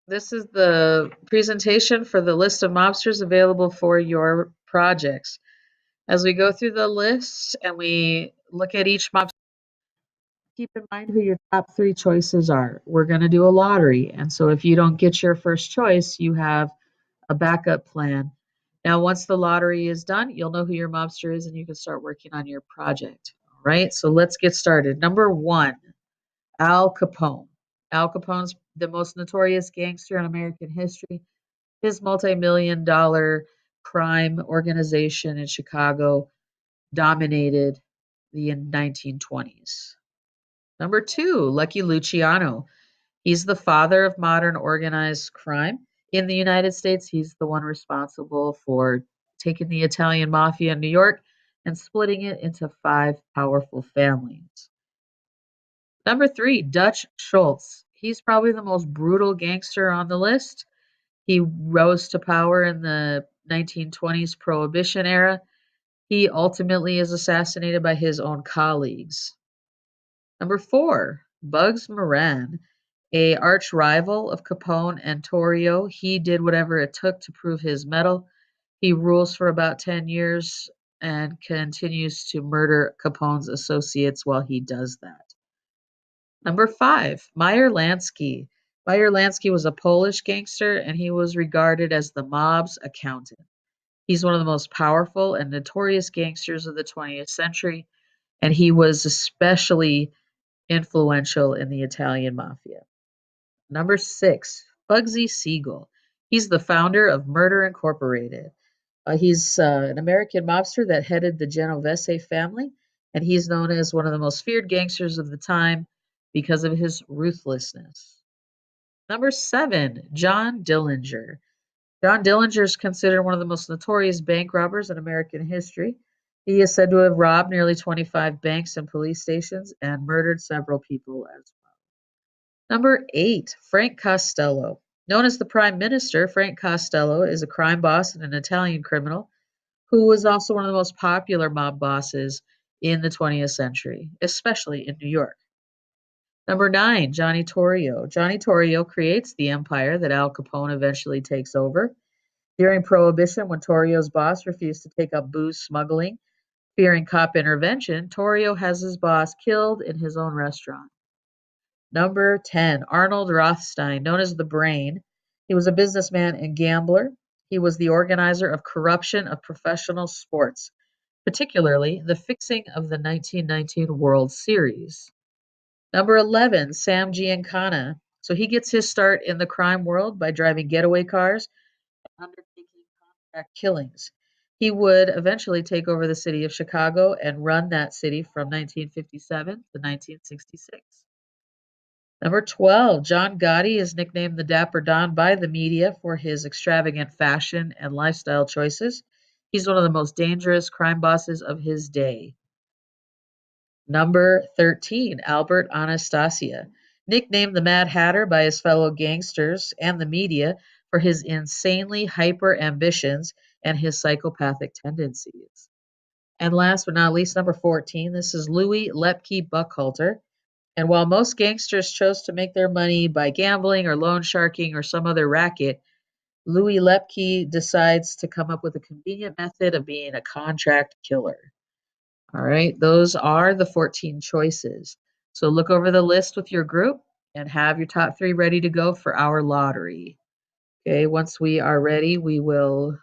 This is the presentation for the list of mobsters available for your projects. As we go through the list and we look at each mobster, keep in mind who your top three choices are. We're going to do a lottery. And so if you don't get your first choice, you have a backup plan. Now, once the lottery is done, you'll know who your mobster is and you can start working on your project. All right, so let's get started. Number one, Al Capone. Al Capone's the most notorious gangster in American history. His multi-million dollar crime organization in Chicago dominated the 1920s. Number two, Lucky Luciano. He's the father of modern organized crime in the United States. He's the one responsible for taking the Italian mafia in New York and splitting it into five powerful families. Number three, Dutch Schultz. He's probably the most brutal gangster on the list. He rose to power in the 1920s Prohibition era. He ultimately is assassinated by his own colleagues. Number four, Bugs Moran, a arch rival of Capone and Torrio. He did whatever it took to prove his mettle. He rules for about 10 years and continues to murder Capone's associates while he does that. Number five, Meyer Lansky. Meyer Lansky was a Polish gangster and he was regarded as the mob's accountant. He's one of the most powerful and notorious gangsters of the 20th century, and he was especially influential in the Italian mafia. Number six, Bugsy Siegel. He's the founder of Murder Incorporated. He's an American mobster that headed the Genovese family, and he's known as one of the most feared gangsters of the time because of his ruthlessness. Number seven, John Dillinger. John Dillinger is considered one of the most notorious bank robbers in American history. He is said to have robbed nearly 25 banks and police stations and murdered several people as well. Number eight, Frank Costello. Known as the Prime Minister, Frank Costello is a crime boss and an Italian criminal who was also one of the most popular mob bosses in the 20th century, especially in New York. Number nine, Johnny Torrio. Johnny Torrio creates the empire that Al Capone eventually takes over. During Prohibition, when Torrio's boss refused to take up booze smuggling, fearing cop intervention, Torrio has his boss killed in his own restaurant. Number 10, Arnold Rothstein, known as the Brain. He was a businessman and gambler. He was the organizer of corruption of professional sports, particularly the fixing of the 1919 World Series. Number 11, Sam Giancana. So he gets his start in the crime world by driving getaway cars and undertaking contract killings. He would eventually take over the city of Chicago and run that city from 1957 to 1966. Number 12, John Gotti is nicknamed the Dapper Don by the media for his extravagant fashion and lifestyle choices. He's one of the most dangerous crime bosses of his day. Number 13, Albert Anastasia, nicknamed the Mad Hatter by his fellow gangsters and the media for his insanely hyper ambitions and his psychopathic tendencies. And last but not least, number 14, this is Louis Lepke Buckhalter. And while most gangsters chose to make their money by gambling or loan sharking or some other racket, Louis Lepke decides to come up with a convenient method of being a contract killer. All right, those are the 14 choices. So look over the list with your group and have your top three ready to go for our lottery. Okay, once we are ready, we will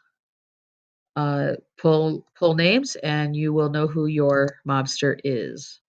pull names and you will know who your mobster is.